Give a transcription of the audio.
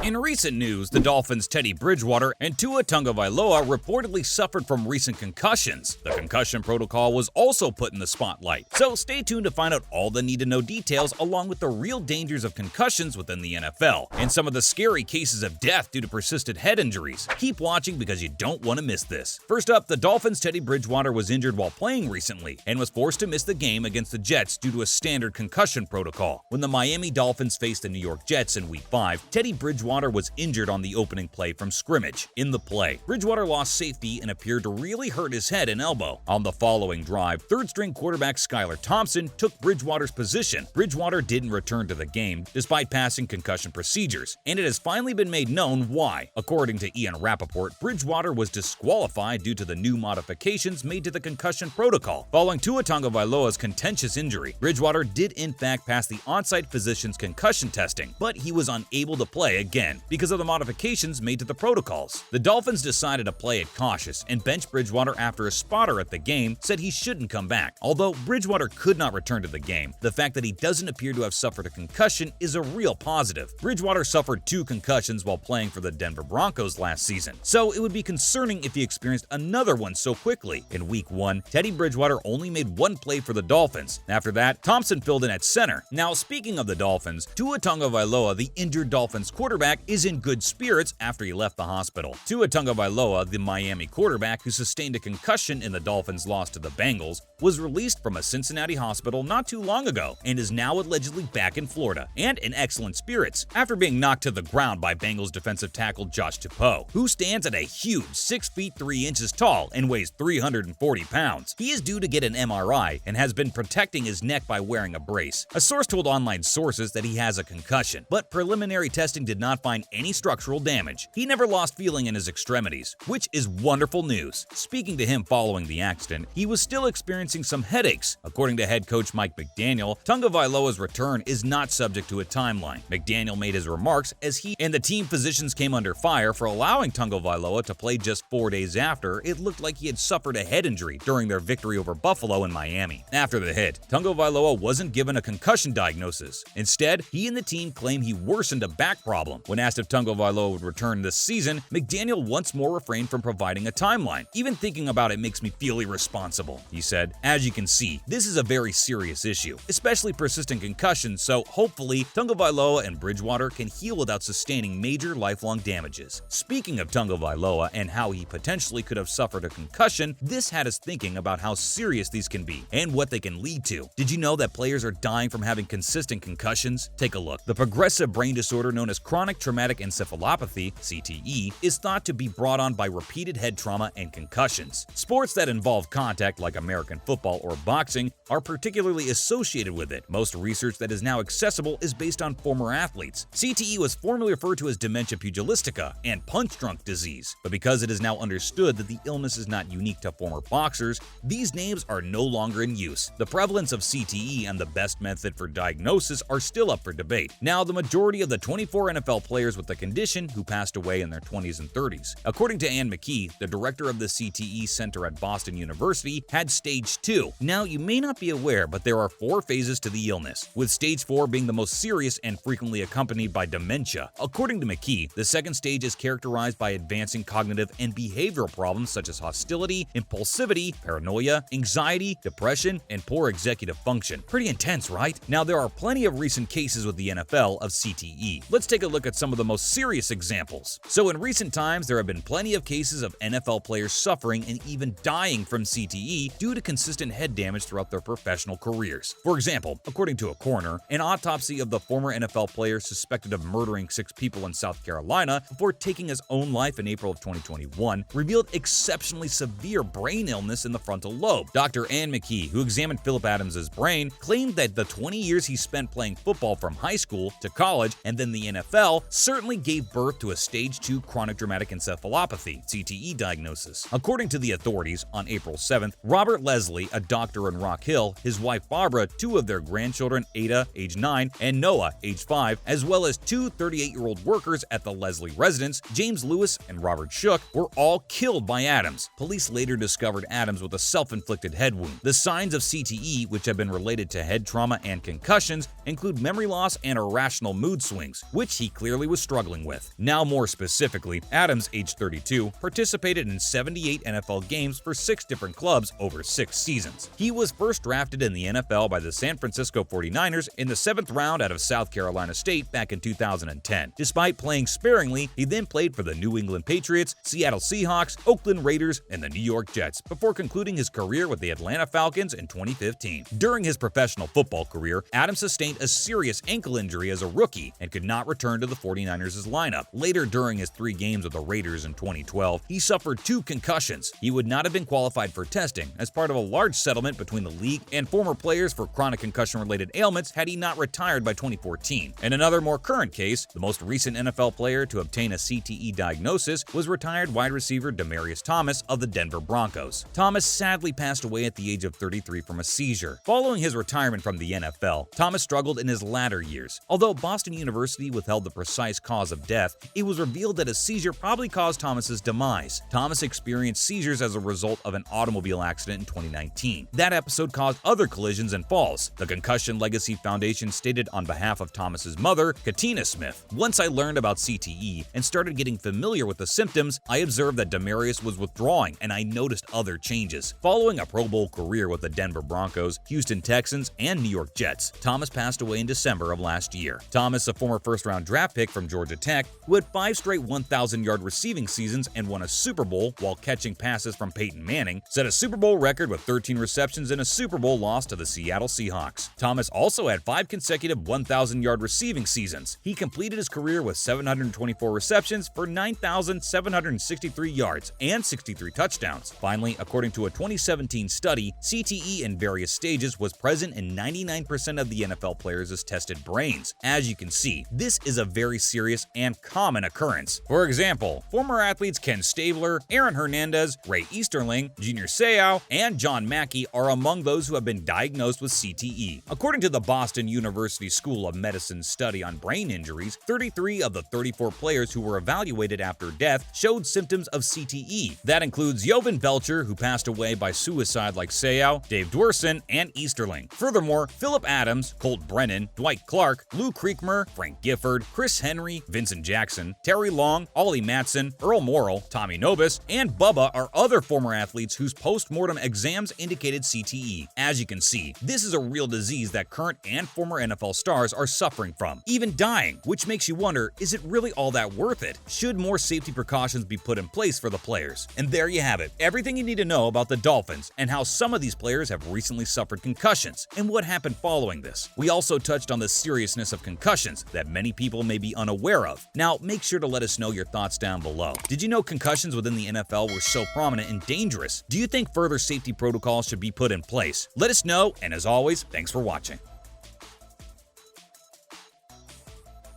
In recent news, the Dolphins' Teddy Bridgewater and Tua Tagovailoa reportedly suffered from recent concussions. The concussion protocol was also put in the spotlight, so stay tuned to find out all the need-to-know details along with the real dangers of concussions within the NFL and some of the scary cases of death due to persistent head injuries. Keep watching because you don't want to miss this. First up, the Dolphins' Teddy Bridgewater was injured while playing recently and was forced to miss the game against the Jets due to a standard concussion protocol. When the Miami Dolphins faced the New York Jets in Week 5, Teddy Bridgewater was injured on the opening play from scrimmage. In the play, Bridgewater lost safety and appeared to really hurt his head and elbow. On the following drive, third-string quarterback Skylar Thompson took Bridgewater's position. Bridgewater didn't return to the game despite passing concussion procedures, and it has finally been made known why. According to Ian Rappaport, Bridgewater was disqualified due to the new modifications made to the concussion protocol. Following Tua Tagovailoa's contentious injury, Bridgewater did in fact pass the on-site physician's concussion testing, but he was unable to play again because of the modifications made to the protocols. The Dolphins decided to play it cautious and bench Bridgewater after a spotter at the game said he shouldn't come back. Although Bridgewater could not return to the game, the fact that he doesn't appear to have suffered a concussion is a real positive. Bridgewater suffered 2 concussions while playing for the Denver Broncos last season, so it would be concerning if he experienced another one so quickly. In Week 1, Teddy Bridgewater only made 1 play for the Dolphins. After that, Thompson filled in at center. Now, speaking of the Dolphins, Tua Tagovailoa, the injured Dolphins quarterback, is in good spirits after he left the hospital. Tua Tagovailoa, the Miami quarterback who sustained a concussion in the Dolphins' loss to the Bengals, was released from a Cincinnati hospital not too long ago and is now allegedly back in Florida and in excellent spirits after being knocked to the ground by Bengals defensive tackle Josh Tupou, who stands at a huge 6 feet 3 inches tall and weighs 340 pounds. He is due to get an MRI and has been protecting his neck by wearing a brace. A source told online sources that he has a concussion, but preliminary testing did not find any structural damage. He never lost feeling in his extremities, which is wonderful news. Speaking to him following the accident, he was still experiencing some headaches. According to head coach Mike McDaniel, Tagovailoa's return is not subject to a timeline. McDaniel made his remarks as he and the team physicians came under fire for allowing Tagovailoa to play just 4 days after it looked like he had suffered a head injury during their victory over Buffalo and Miami. After the hit, Tagovailoa wasn't given a concussion diagnosis. Instead, he and the team claim he worsened a back problem. When asked if Tagovailoa would return this season, McDaniel once more refrained from providing a timeline. "Even thinking about it makes me feel irresponsible," he said. "As you can see, this is a very serious issue, especially persistent concussions, so hopefully Tagovailoa and Bridgewater can heal without sustaining major lifelong damages." Speaking of Tagovailoa and how he potentially could have suffered a concussion, this had us thinking about how serious these can be and what they can lead to. Did you know that players are dying from having consistent concussions? Take a look. The progressive brain disorder known as chronic traumatic encephalopathy, CTE, is thought to be brought on by repeated head trauma and concussions. Sports that involve contact like American football or boxing are particularly associated with it. Most research that is now accessible is based on former athletes. CTE was formerly referred to as dementia pugilistica and punch-drunk disease, but because it is now understood that the illness is not unique to former boxers, these names are no longer in use. The prevalence of CTE and the best method for diagnosis are still up for debate. Now, the majority of the 24 NFL players with the condition who passed away in their 20s and 30s. According to Ann McKee, the director of the CTE Center at Boston University, had stage 2. Now, you may not be aware, but there are 4 phases to the illness, with stage 4 being the most serious and frequently accompanied by dementia. According to McKee, the second stage is characterized by advancing cognitive and behavioral problems such as hostility, impulsivity, paranoia, anxiety, depression, and poor executive function. Pretty intense, right? Now, there are plenty of recent cases with the NFL of CTE. Let's take a look at some of the most serious examples. So in recent times, there have been plenty of cases of NFL players suffering and even dying from CTE due to consistent head damage throughout their professional careers. For example, according to a coroner, an autopsy of the former NFL player suspected of murdering 6 people in South Carolina before taking his own life in April of 2021 revealed exceptionally severe brain illness in the frontal lobe. Dr. Ann McKee, who examined Philip Adams's brain, claimed that the 20 years he spent playing football from high school to college and then the NFL certainly gave birth to a stage 2 chronic traumatic encephalopathy (CTE) diagnosis. According to the authorities, on April 7th, Robert Leslie, a doctor in Rock Hill, his wife Barbara, 2 of their grandchildren, Ada, age 9, and Noah, age 5, as well as 2 38-year-old workers at the Leslie residence, James Lewis and Robert Shook, were all killed by Adams. Police later discovered Adams with a self-inflicted head wound. The signs of CTE, which have been related to head trauma and concussions, include memory loss and irrational mood swings, which he clearly clearly was struggling with. Now more specifically, Adams, age 32, participated in 78 NFL games for 6 different clubs over 6 seasons. He was first drafted in the NFL by the San Francisco 49ers in the 7th round out of South Carolina State back in 2010. Despite playing sparingly, he then played for the New England Patriots, Seattle Seahawks, Oakland Raiders, and the New York Jets before concluding his career with the Atlanta Falcons in 2015. During his professional football career, Adams sustained a serious ankle injury as a rookie and could not return to the 49ers' lineup. Later, during his 3 games with the Raiders in 2012, he suffered 2 concussions. He would not have been qualified for testing as part of a large settlement between the league and former players for chronic concussion-related ailments had he not retired by 2014. In another more current case, the most recent NFL player to obtain a CTE diagnosis was retired wide receiver Demaryius Thomas of the Denver Broncos. Thomas sadly passed away at the age of 33 from a seizure. Following his retirement from the NFL, Thomas struggled in his latter years. Although Boston University withheld the precise cause of death, it was revealed that a seizure probably caused Thomas's demise. Thomas experienced seizures as a result of an automobile accident in 2019. That episode caused other collisions and falls. The Concussion Legacy Foundation stated on behalf of Thomas's mother, Katina Smith, "Once I learned about CTE and started getting familiar with the symptoms, I observed that Demaryius was withdrawing and I noticed other changes." Following a Pro Bowl career with the Denver Broncos, Houston Texans, and New York Jets, Thomas passed away in December of last year. Thomas, a former first-round draft pick from Georgia Tech, who had 5 straight 1,000-yard receiving seasons and won a Super Bowl while catching passes from Peyton Manning, set a Super Bowl record with 13 receptions in a Super Bowl loss to the Seattle Seahawks. Thomas also had 5 consecutive 1,000-yard receiving seasons. He completed his career with 724 receptions for 9,763 yards and 63 touchdowns. Finally, according to a 2017 study, CTE in various stages was present in 99% of the NFL players' tested brains. As you can see, this is a very serious and common occurrence. For example, former athletes Ken Stabler, Aaron Hernandez, Ray Easterling, Junior Seau, and John Mackey are among those who have been diagnosed with CTE. According to the Boston University School of Medicine's study on brain injuries, 33 of the 34 players who were evaluated after death showed symptoms of CTE. That includes Jovan Belcher, who passed away by suicide like Seau, Dave Dwerson, and Easterling. Furthermore, Philip Adams, Colt Brennan, Dwight Clark, Lou Creekmer, Frank Gifford, Chris Henry, Vincent Jackson, Terry Long, Ollie Matson, Earl Morrall, Tommy Nobis, and Bubba are other former athletes whose post-mortem exams indicated CTE. As you can see, this is a real disease that current and former NFL stars are suffering from, even dying, which makes you wonder, is it really all that worth it? Should more safety precautions be put in place for the players? And there you have it, everything you need to know about the Dolphins and how some of these players have recently suffered concussions and what happened following this. We also touched on the seriousness of concussions that many people may be unaware of. Now, make sure to let us know your thoughts down below. Did you know concussions within the NFL were so prominent and dangerous? Do you think further safety protocols should be put in place? Let us know, and as always, thanks for watching.